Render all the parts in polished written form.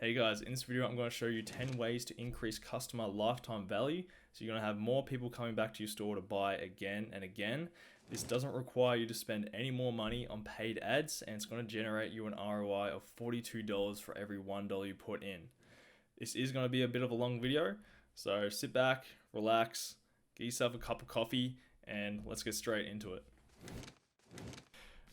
Hey guys, in this video I'm going to show you 10 ways to increase customer lifetime value. So you're going to have more people coming back to your store to buy again and again. This doesn't require you to spend any more money on paid ads, and it's going to generate you an ROI of $42 for every $1 you put in. This is going to be a bit of a long video, so sit back, relax, get yourself a cup of coffee, and let's get straight into it.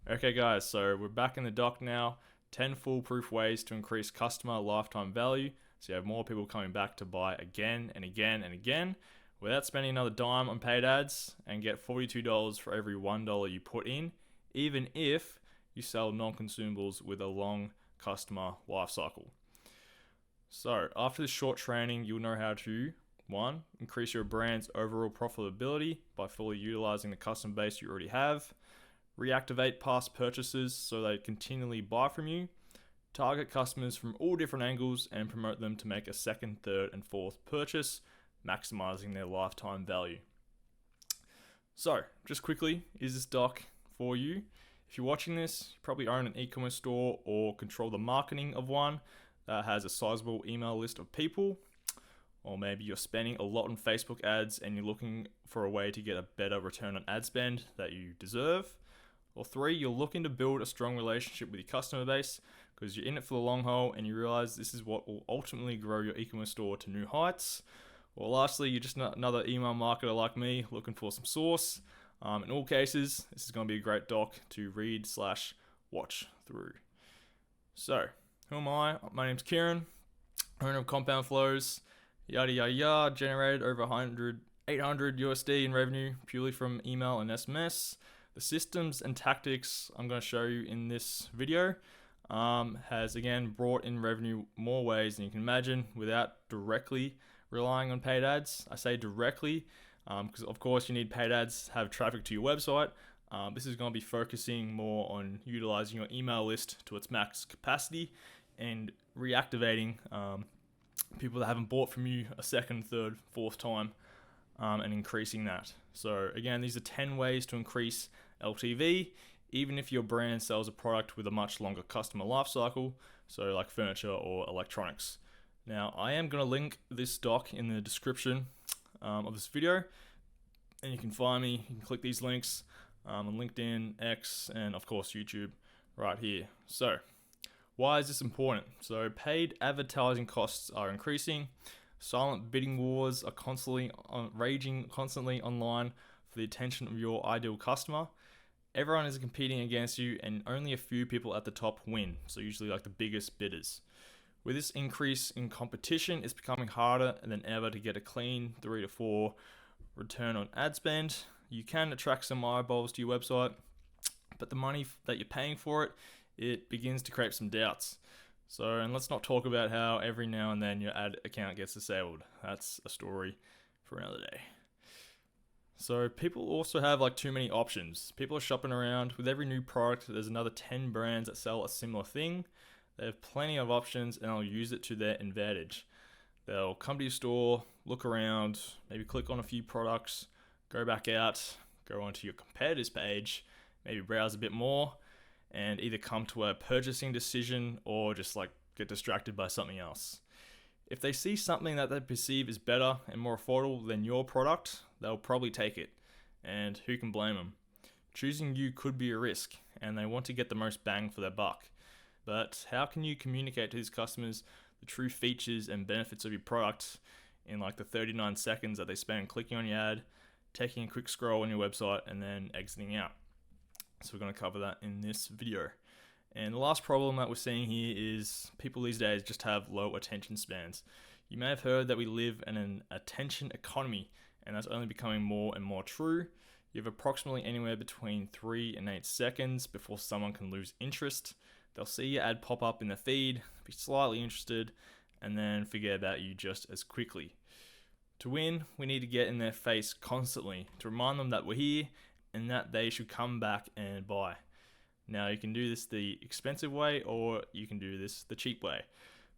Okay guys, so we're back in the dock now. 10 foolproof ways to increase customer lifetime value so you have more people coming back to buy again and again and again without spending another dime on paid ads, and get $42 for every $1 you put in, even if you sell non-consumables with a long customer life cycle. So after this short training, you'll know how to 1. Increase your brand's overall profitability by fully utilizing the customer base you already have. Reactivate past purchases so they continually buy from you. Target customers from all different angles and promote them to make a second, third, and fourth purchase, maximizing their lifetime value. So, just quickly, is this doc for you? If you're watching this, you probably own an e-commerce store or control the marketing of one that has a sizable email list of people. Or maybe you're spending a lot on Facebook ads and you're looking for a way to get a better return on ad spend that you deserve. Or 3, you're looking to build a strong relationship with your customer base because you're in it for the long haul and you realize this is what will ultimately grow your e-commerce store to new heights. Or lastly, you're just another email marketer like me looking for some sauce. In all cases, this is going to be a great doc to read/watch through. So, who am I? My name's Kieran, owner of Compound Flows, yada yada yada, generated over 800 USD in revenue purely from email and SMS. The systems and tactics I'm going to show you in this video has again brought in revenue more ways than you can imagine without directly relying on paid ads. I say directly because of course you need paid ads to have traffic to your website. This is going to be focusing more on utilizing your email list to its max capacity and reactivating people that haven't bought from you a second, third, fourth time, and increasing that. So again, these are 10 ways to increase LTV, even if your brand sells a product with a much longer customer life cycle, so like furniture or electronics. Now, I am going to link this doc in the description of this video, and you can find me, you can click these links on LinkedIn, X, and of course YouTube right here. So, why is this important? So, paid advertising costs are increasing. Silent bidding wars are constantly raging online for the attention of your ideal customer. Everyone is competing against you and only a few people at the top win, so usually like the biggest bidders. With this increase in competition, it's becoming harder than ever to get a clean 3 to 4 return on ad spend. You can attract some eyeballs to your website, but the money that you're paying for it begins to create some doubts. So, and let's not talk about how every now and then your ad account gets disabled. That's a story for another day. So people also have like too many options. People are shopping around. With every new product, there's another 10 brands that sell a similar thing. They have plenty of options and they'll use it to their advantage. They'll come to your store, look around, maybe click on a few products, go back out, go onto your competitor's page, maybe browse a bit more, and either come to a purchasing decision or just like get distracted by something else. If they see something that they perceive is better and more affordable than your product, they'll probably take it. And who can blame them? Choosing you could be a risk, and they want to get the most bang for their buck. But how can you communicate to these customers the true features and benefits of your product in like the 39 seconds that they spend clicking on your ad, taking a quick scroll on your website, and then exiting out? So we're going to cover that in this video. And the last problem that we're seeing here is people these days just have low attention spans. You may have heard that we live in an attention economy, and that's only becoming more and more true. You have approximately anywhere between 3 and 8 seconds before someone can lose interest. They'll see your ad pop up in the feed, be slightly interested, and then forget about you just as quickly. To win, we need to get in their face constantly to remind them that we're here and that they should come back and buy. Now, you can do this the expensive way or you can do this the cheap way.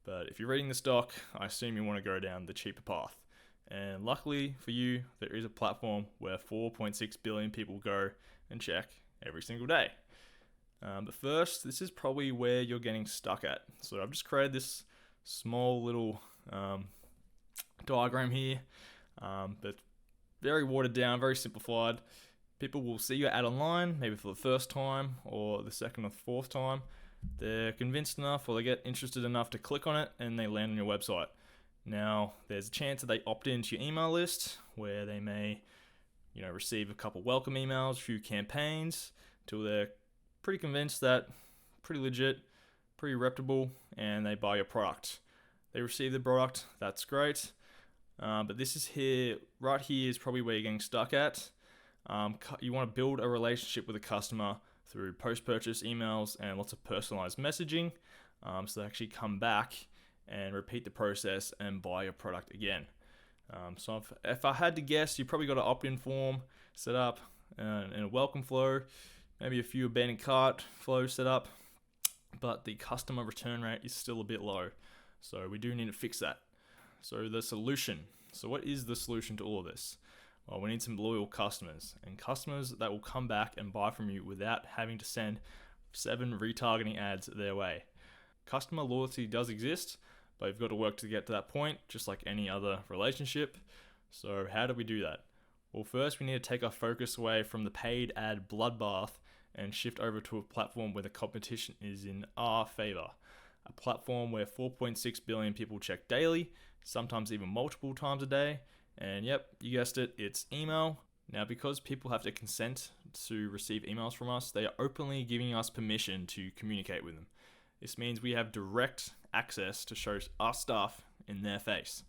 But if you're reading this doc, I assume you want to go down the cheaper path. And luckily for you, there is a platform where 4.6 billion people go and check every single day. But first, this is probably where you're getting stuck at. So I've just created this small little diagram here, but very watered down, very simplified. People will see your ad online, maybe for the first time or the second or fourth time. They're convinced enough or they get interested enough to click on it and they land on your website. Now, there's a chance that they opt into your email list where they may, receive a couple welcome emails, a few campaigns, till they're pretty convinced that pretty legit, pretty reputable, and they buy your product. They receive the product, that's great. But this is right here is probably where you're getting stuck at. You want to build a relationship with a customer through post-purchase emails and lots of personalized messaging, so they actually come back and repeat the process and buy your product again. So if I had to guess, you probably got an opt-in form set up and a welcome flow, maybe a few abandoned cart flows set up, but the customer return rate is still a bit low. So we do need to fix that. So the solution. So what is the solution to all of this? Well, we need some loyal customers and customers that will come back and buy from you without having to send 7 retargeting ads their way. Customer loyalty does exist, but you've got to work to get to that point, just like any other relationship. So how do we do that? Well, first we need to take our focus away from the paid ad bloodbath and shift over to a platform where the competition is in our favor. A platform where 4.6 billion people check daily, sometimes even multiple times a day. And yep, you guessed it, it's email. Now, because people have to consent to receive emails from us, they are openly giving us permission to communicate with them. This means we have direct access to show our stuff in their face.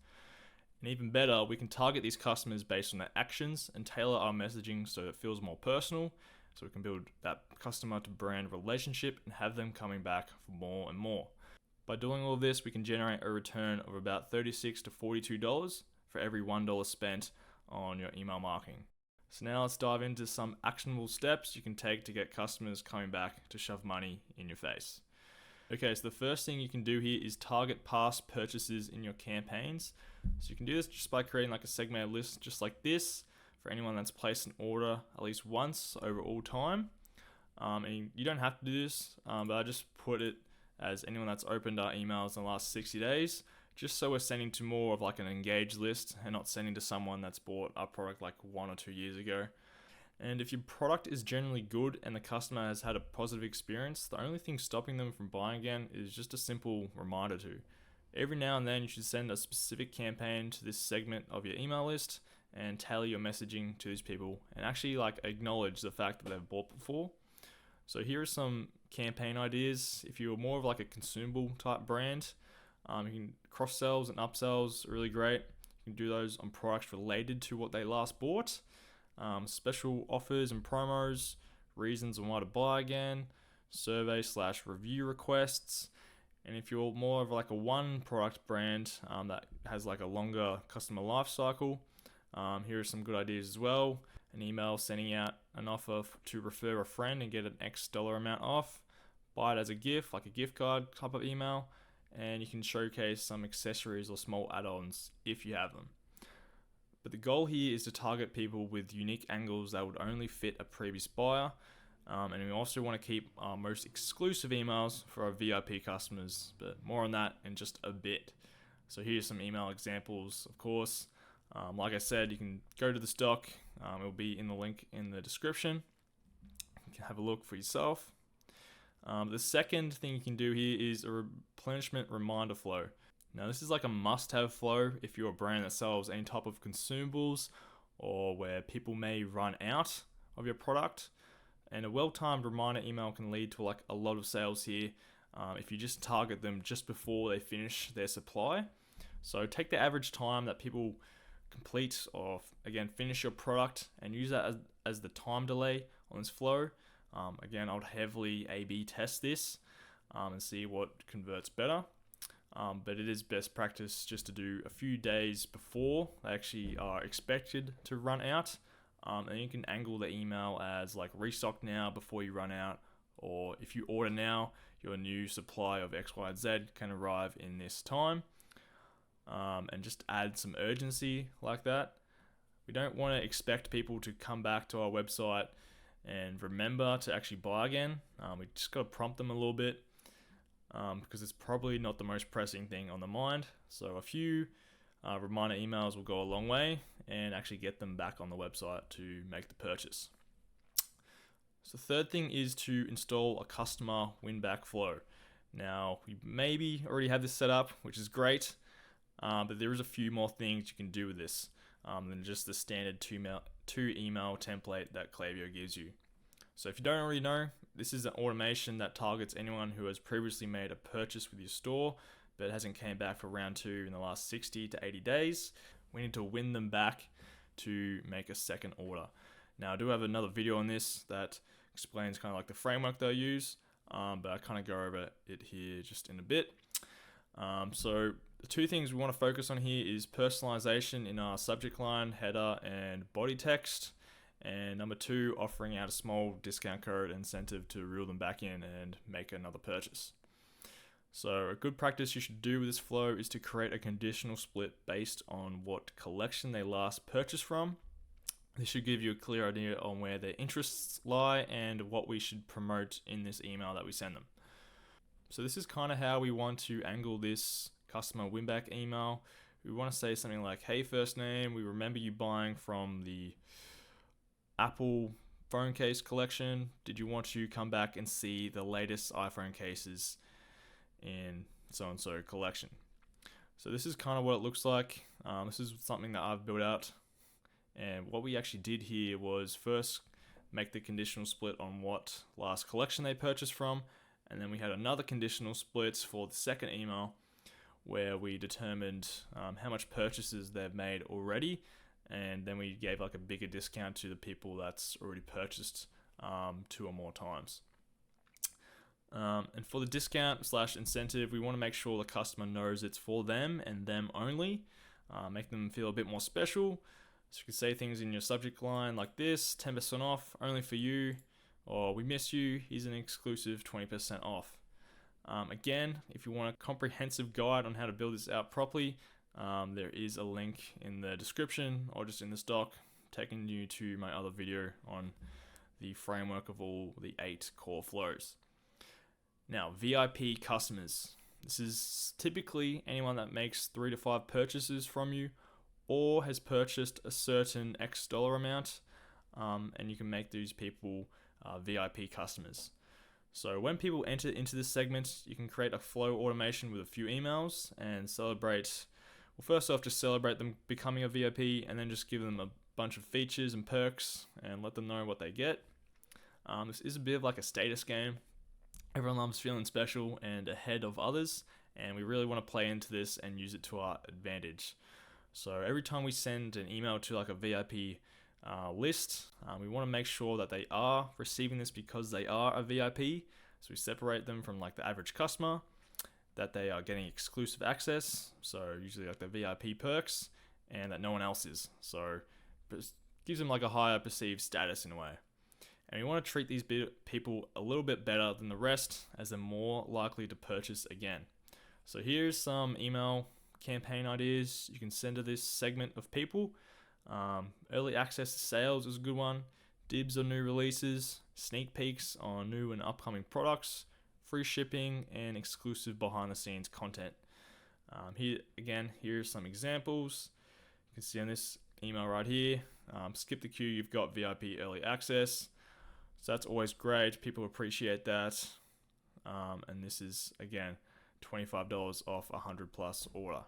And even better, we can target these customers based on their actions and tailor our messaging so it feels more personal, so we can build that customer to brand relationship and have them coming back for more and more. By doing all of this, we can generate a return of about $36 to $42 for every $1 spent on your email marketing. So now let's dive into some actionable steps you can take to get customers coming back to shove money in your face. Okay, so the first thing you can do here is target past purchases in your campaigns. So you can do this just by creating like a segmented list just like this for anyone that's placed an order at least once over all time. And you don't have to do this, but I just put it as anyone that's opened our emails in the last 60 days, just so we're sending to more of like an engaged list and not sending to someone that's bought our product like 1 or 2 years ago. And if your product is generally good and the customer has had a positive experience, the only thing stopping them from buying again is just a simple reminder to. Every now and then you should send a specific campaign to this segment of your email list and tailor your messaging to these people and actually like acknowledge the fact that they've bought before. So here are some campaign ideas. If you're more of like a consumable type brand, you can cross-sells and upsells are really great. You can do those on products related to what they last bought. Special offers and promos, reasons on why to buy again, survey/review requests. And if you're more of like a one product brand that has like a longer customer life cycle, here are some good ideas as well. An email sending out an offer to refer a friend and get an X dollar amount off. Buy it as a gift, like a gift card type of email. And you can showcase some accessories or small add-ons if you have them. But the goal here is to target people with unique angles that would only fit a previous buyer. And we also want to keep our most exclusive emails for our VIP customers, but more on that in just a bit. So here's some email examples, of course. Like I said, you can go to the stock. It'll be in the link in the description. You can have a look for yourself. The second thing you can do here is a replenishment reminder flow. Now, this is like a must-have flow if you're a brand that sells any type of consumables or where people may run out of your product. And a well-timed reminder email can lead to like a lot of sales here if you just target them just before they finish their supply. So take the average time that people complete or again finish your product and use that as the time delay on this flow. Again, I would heavily A/B test this and see what converts better. But it is best practice just to do a few days before they actually are expected to run out. And you can angle the email as like restock now before you run out, or if you order now, your new supply of X, Y, and Z can arrive in this time. And just add some urgency like that. We don't want to expect people to come back to our website and remember to actually buy again. We just got to prompt them a little bit. because it's probably not the most pressing thing on the mind. So a few reminder emails will go a long way and actually get them back on the website to make the purchase. So the third thing is to install a customer Winback flow. Now, you maybe already have this set up, which is great, but there is a few more things you can do with this than just the standard two email template that Klaviyo gives you. So if you don't already know, this is an automation that targets anyone who has previously made a purchase with your store but hasn't came back for round 2 in the last 60 to 80 days. We need to win them back to make a second order. Now, I do have another video on this that explains kind of like the framework they'll use, but I kind of go over it here just in a bit. So the two things we want to focus on here is personalization in our subject line, header, and body text. And number 2, offering out a small discount code incentive to reel them back in and make another purchase. So a good practice you should do with this flow is to create a conditional split based on what collection they last purchased from. This should give you a clear idea on where their interests lie and what we should promote in this email that we send them. So this is kind of how we want to angle this customer win-back email. We want to say something like, hey, first name, we remember you buying from the Apple phone case collection. Did you want to come back and see the latest iPhone cases in so-and-so collection? So this is kind of what it looks like. This is something that I've built out. And what we actually did here was first make the conditional split on what last collection they purchased from. And then we had another conditional split for the second email where we determined how much purchases they've made already. And then we gave like a bigger discount to the people that's already purchased 2 or more times. And for the discount / incentive, we want to make sure the customer knows it's for them and them only. Make them feel a bit more special. So you can say things in your subject line like this: 10% off, only for you, or we miss you, here's an exclusive 20% off. Again, if you want a comprehensive guide on how to build this out properly, there is a link in the description or just in this doc taking you to my other video on the framework of all the 8 core flows. Now, VIP customers. This is typically anyone that makes 3 to 5 purchases from you or has purchased a certain X dollar amount, and you can make these people VIP customers. So when people enter into this segment, you can create a flow automation with a few emails and celebrate. Well, first off, just celebrate them becoming a VIP and then just give them a bunch of features and perks and let them know what they get. This is a bit of like a status game. Everyone loves feeling special and ahead of others, and we really want to play into this and use it to our advantage. So every time we send an email to like a VIP list, we want to make sure that they are receiving this because they are a VIP. So we separate them from like the average customer, that they are getting exclusive access, so usually like the VIP perks, and that no one else is. So it gives them like a higher perceived status in a way. And we want to treat these people a little bit better than the rest, as they're more likely to purchase again. So here's some email campaign ideas you can send to this segment of people. Early access to sales is a good one. Dibs on new releases, sneak peeks on new and upcoming products, free shipping, and exclusive behind the scenes content. Here's some examples. You can see on this email right here. Skip the queue, you've got VIP early access. So that's always great. People appreciate that. And this is, again, $25 off a 100+ order.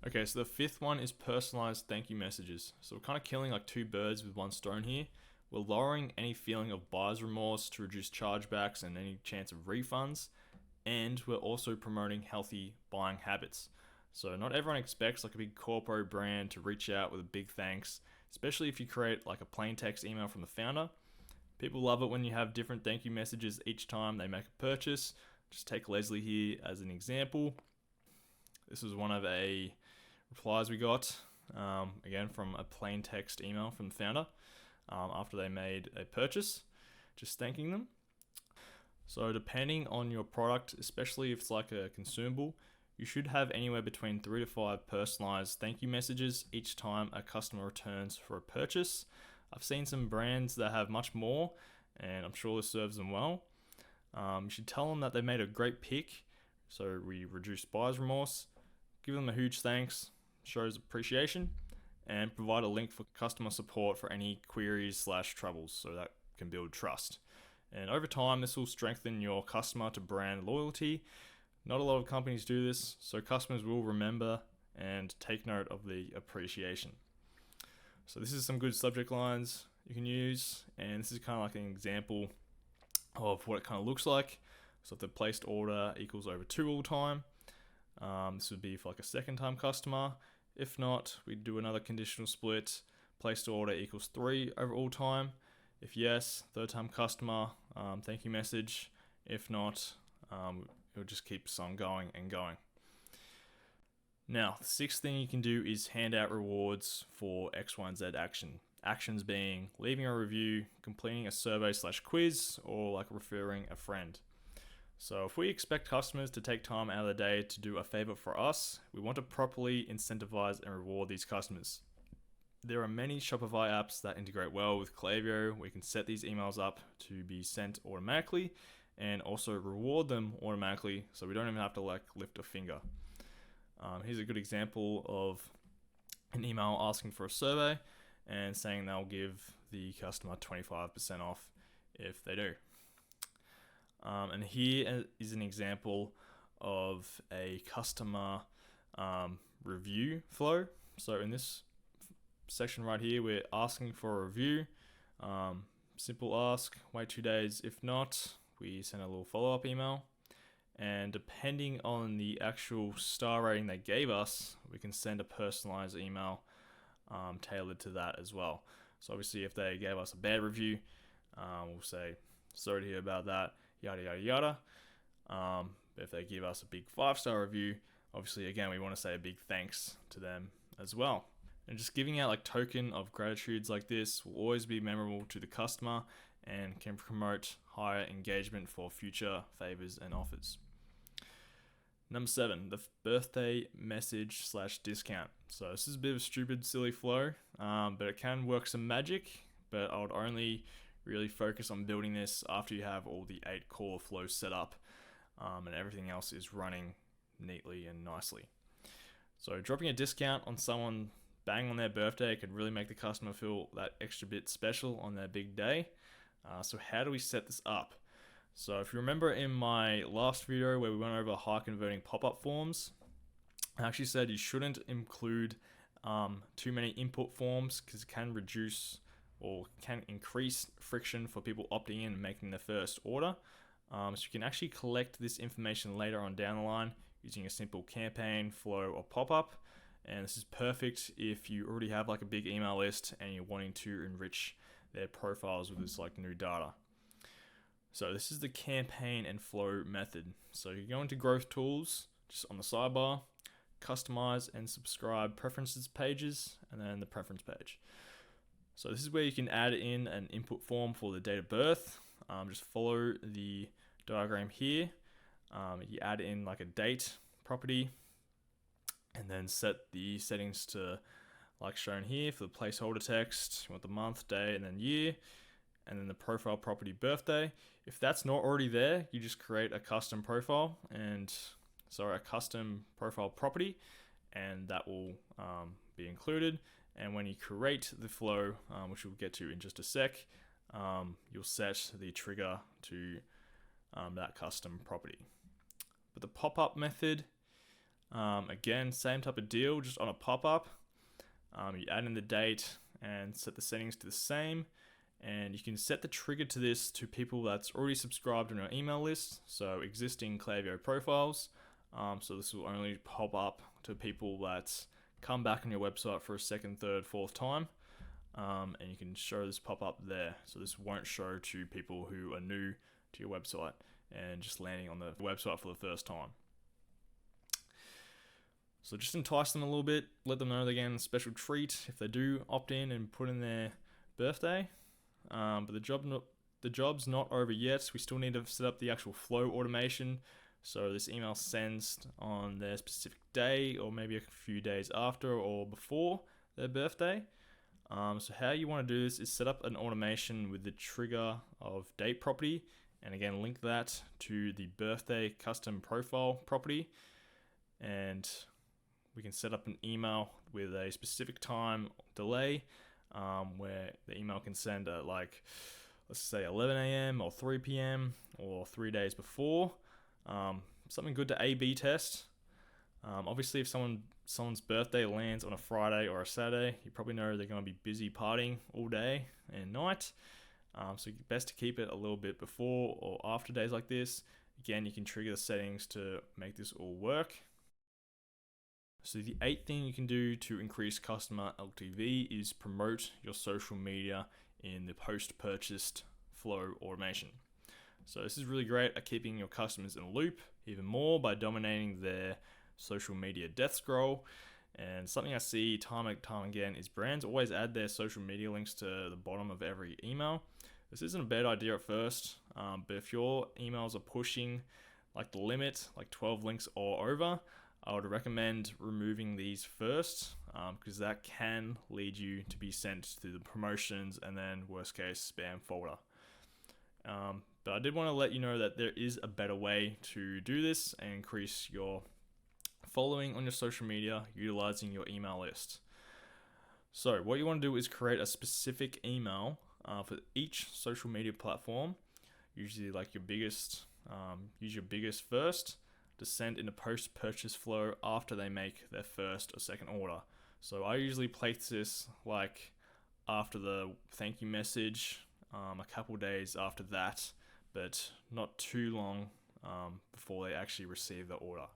Okay, so the 5th one is personalized thank you messages. So we're kind of killing like 2 birds with 1 stone here. We're lowering any feeling of buyer's remorse to reduce chargebacks and any chance of refunds. And we're also promoting healthy buying habits. So not everyone expects like a big corporate brand to reach out with a big thanks, especially if you create like a plain text email from the founder. People love it when you have different thank you messages each time they make a purchase. Just take Leslie here as an example. This was one of a replies we got, again from a plain text email from the founder after they made a purchase, just thanking them. So depending on your product, especially if it's like a consumable, you should have anywhere between 3 to 5 personalized thank you messages each time a customer returns for a purchase. I've seen some brands that have much more, and I'm sure this serves them well. You should tell them that they made a great pick So we reduce buyer's remorse, give them a huge thanks, shows appreciation, and provide a link for customer support for any queries / troubles, so that can build trust. And over time, this will strengthen your customer to brand loyalty. Not a lot of companies do this, so customers will remember and take note of the appreciation. So this is some good subject lines you can use, and this is kind of like an example of what it kind of looks like. So if the placed order equals over 2 all time, this would be for like a second time customer. If not, we do another conditional split. Placed order equals 3 over all time. If yes, third time customer, thank you message. If not, it'll just keep on going and going. Now, the sixth thing you can do is hand out rewards for X, Y, and Z action. Actions being leaving a review, completing a survey / quiz, or like referring a friend. So if we expect customers to take time out of the day to do a favor for us, we want to properly incentivize and reward these customers. There are many Shopify apps that integrate well with Klaviyo. We can set these emails up to be sent automatically and also reward them automatically, so we don't even have to like lift a finger. Here's a good example of an email asking for a survey and saying they'll give the customer 25% off if they do. And here is an example of a customer review flow. So in this section right here, we're asking for a review. Simple ask, wait 2 days. If not, we send a little follow-up email. And depending on the actual star rating they gave us, we can send a personalized email tailored to that as well. So obviously if they gave us a bad review, we'll say, sorry to hear about that, yada, yada, yada. But if they give us a big 5-star review, obviously again, we want to say a big thanks to them as well. And just giving out like token of gratitudes like this will always be memorable to the customer and can promote higher engagement for future favors and offers. Number 7, the birthday message / discount. So this is a bit of a stupid, silly flow, but it can work some magic, but I would only really focus on building this after you have all the 8 core flows set up and everything else is running neatly and nicely. So dropping a discount on someone bang on their birthday could really make the customer feel that extra bit special on their big day. So how do we set this up? So if you remember in my last video where we went over high converting pop-up forms, I actually said you shouldn't include too many input forms because it can reduce or can increase friction for people opting in and making their first order. So you can actually collect this information later on down the line using a simple campaign, flow, or pop-up. And this is perfect if you already have like a big email list and you're wanting to enrich their profiles with this like new data. So this is the campaign and flow method. So you go into growth tools, just on the sidebar, customize and subscribe preferences pages, and then the preference page. So this is where you can add in an input form for the date of birth. Just follow the diagram here. You add in like a date property and then set the settings to like shown here for the placeholder text. You want the month, day, and then year, and then the profile property birthday. If that's not already there, you just create a custom profile a custom profile property, and that will be included. And when you create the flow, which we'll get to in just a sec, you'll set the trigger to that custom property. But the pop-up method, again, same type of deal, just on a pop-up. You add in the date and set the settings to the same. And you can set the trigger to this to people that's already subscribed on your email list, so existing Klaviyo profiles. So this will only pop up to people that come back on your website for a second, third, fourth time. And you can show this pop up there. So this won't show to people who are new to your website and just landing on the website for the first time. So just entice them a little bit, let them know they're getting a special treat if they do opt in and put in their birthday. But the job's not over yet. We still need to set up the actual flow automation. So this email sends on their specific day or maybe a few days after or before their birthday. So how you want to do this is set up an automation with the trigger of date property and again link that to the birthday custom profile property, and we can set up an email with a specific time delay where the email can send at like, let's say 11 a.m. or 3 p.m. or 3 days before. Something good to A/B test. Obviously, if someone's birthday lands on a Friday or a Saturday, you probably know they're going to be busy partying all day and night. So best to keep it a little bit before or after days like this. Again, you can trigger the settings to make this all work. So the 8th thing you can do to increase customer LTV is promote your social media in the post-purchased flow automation. So this is really great at keeping your customers in a loop even more by dominating their social media death scroll. And something I see time and time again is brands always add their social media links to the bottom of every email. This isn't a bad idea at first, but if your emails are pushing like the limit, like 12 links or over, I would recommend removing these first, because that can lead you to be sent to the promotions and then worst case spam folder. But I did want to let you know that there is a better way to do this and increase your following on your social media utilizing your email list. So what you want to do is create a specific email for each social media platform, usually like your biggest, use your biggest first, to send in a post-purchase flow after they make their first or second order. So I usually place this like after the thank you message, a couple days after that, but not too long before they actually receive the order.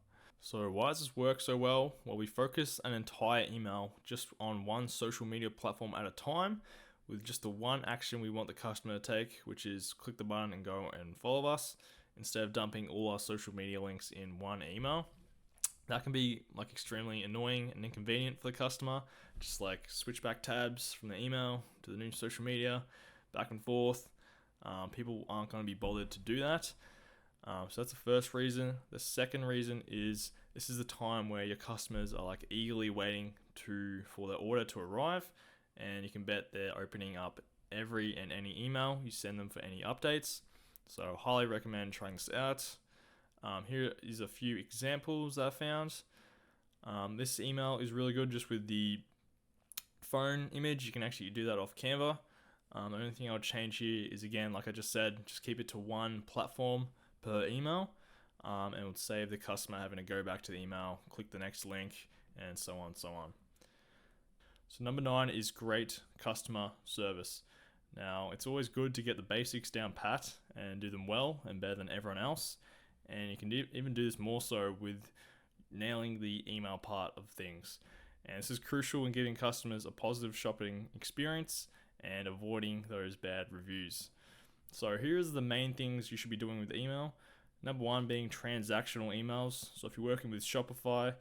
So why does this work so well? Well, we focus an entire email just on one social media platform at a time with just the one action we want the customer to take, which is click the button and go and follow us, instead of dumping all our social media links in one email. That can be like extremely annoying and inconvenient for the customer. Just like switch back tabs from the email to the new social media, back and forth. People aren't going to be bothered to do that. So that's the first reason. The second reason is this is the time where your customers are like eagerly waiting for their order to arrive, and you can bet they're opening up every and any email you send them for any updates. So highly recommend trying this out. Here is a few examples that I found. This email is really good just with the phone image. You can actually do that off Canva. The only thing I would change here is, again, like I just said, just keep it to one platform per email, and it would save the customer having to go back to the email, click the next link, and so on, so on. So number 9 is great customer service. Now, it's always good to get the basics down pat and do them well and better than everyone else. And you can even do this more so with nailing the email part of things. And this is crucial in giving customers a positive shopping experience and avoiding those bad reviews. So here's the main things you should be doing with email. Number 1 being transactional emails. So if you're working with Shopify,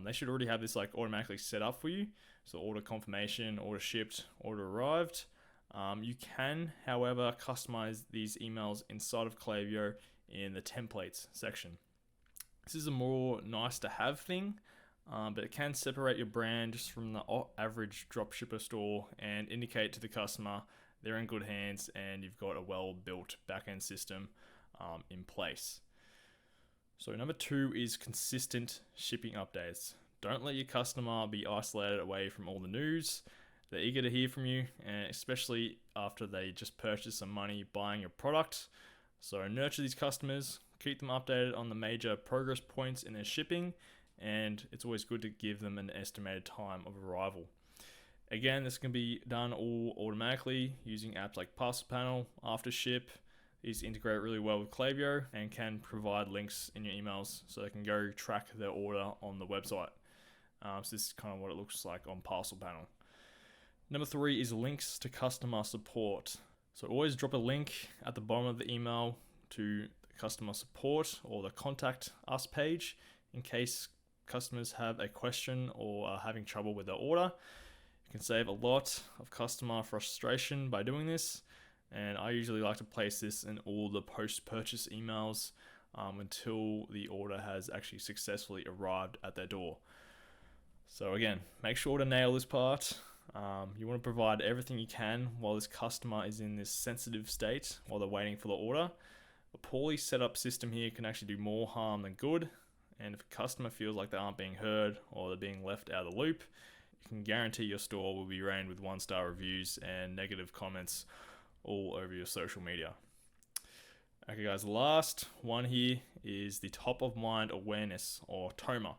they should already have this like automatically set up for you. So order confirmation, order shipped, order arrived. You can, however, customize these emails inside of Klaviyo in the templates section. This is a more nice to have thing, but it can separate your brand just from the average dropshipper store and indicate to the customer they're in good hands and you've got a well-built backend system in place. So number 2 is consistent shipping updates. Don't let your customer be isolated away from all the news. They're eager to hear from you, and especially after they just purchased some money buying your product. So nurture these customers, keep them updated on the major progress points in their shipping, and it's always good to give them an estimated time of arrival. Again, this can be done all automatically using apps like Parcel Panel, Aftership. These integrate really well with Klaviyo and can provide links in your emails so they can go track their order on the website. So this is kind of what it looks like on Parcel Panel. Number 3 is links to customer support. So always drop a link at the bottom of the email to the customer support or the contact us page in case customers have a question or are having trouble with their order. You can save a lot of customer frustration by doing this, and I usually like to place this in all the post-purchase emails until the order has actually successfully arrived at their door. So again, make sure to nail this part. You want to provide everything you can while this customer is in this sensitive state while they're waiting for the order. A poorly set up system here can actually do more harm than good. And if a customer feels like they aren't being heard or they're being left out of the loop, you can guarantee your store will be rained with 1-star reviews and negative comments all over your social media. Okay guys, the last one here is the top of mind awareness, or TOMA.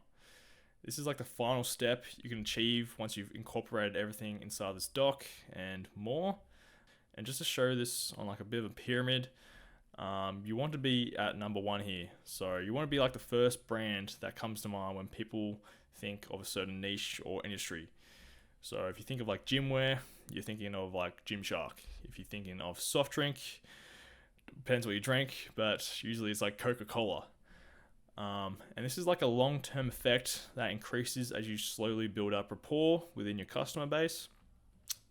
This is like the final step you can achieve once you've incorporated everything inside this doc and more. And just to show this on like a bit of a pyramid, you want to be at number 1 here. So you want to be like the first brand that comes to mind when people think of a certain niche or industry. So if you think of like gym wear, you're thinking of like Gymshark. If you're thinking of soft drink, depends what you drink, but usually it's like Coca-Cola. And this is like a long-term effect that increases as you slowly build up rapport within your customer base.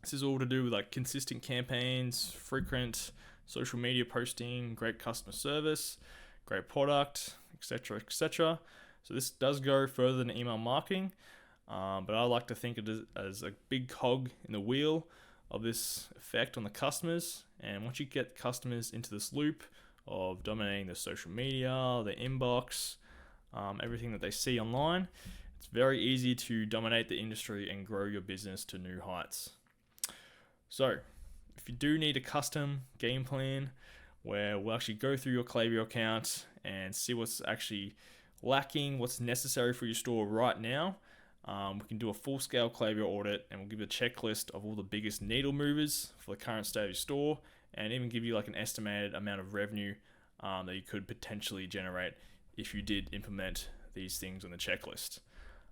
This is all to do with like consistent campaigns, frequent social media posting, great customer service, great product, etc., etc. So this does go further than email marketing, but I like to think of it as a big cog in the wheel of this effect on the customers. And once you get customers into this loop of dominating their social media, their inbox, everything that they see online, it's very easy to dominate the industry and grow your business to new heights. So if you do need a custom game plan where we'll actually go through your Klaviyo account and see what's actually lacking, what's necessary for your store right now, we can do a full-scale Klaviyo audit, and we'll give you a checklist of all the biggest needle movers for the current state of your store, and even give you like an estimated amount of revenue that you could potentially generate if you did implement these things on the checklist.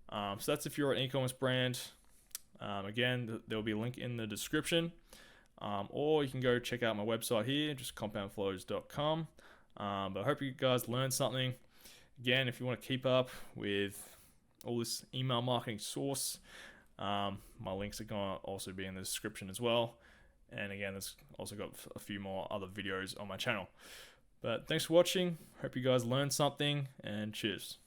So that's if you're an e-commerce brand. Again, there'll be a link in the description, or you can go check out my website here, just compoundflows.com. But I hope you guys learned something. Again, if you want to keep up with all this email marketing source, my links are going to also be in the description as well. And again, there's also got a few more other videos on my channel. But thanks for watching. Hope you guys learned something, and cheers.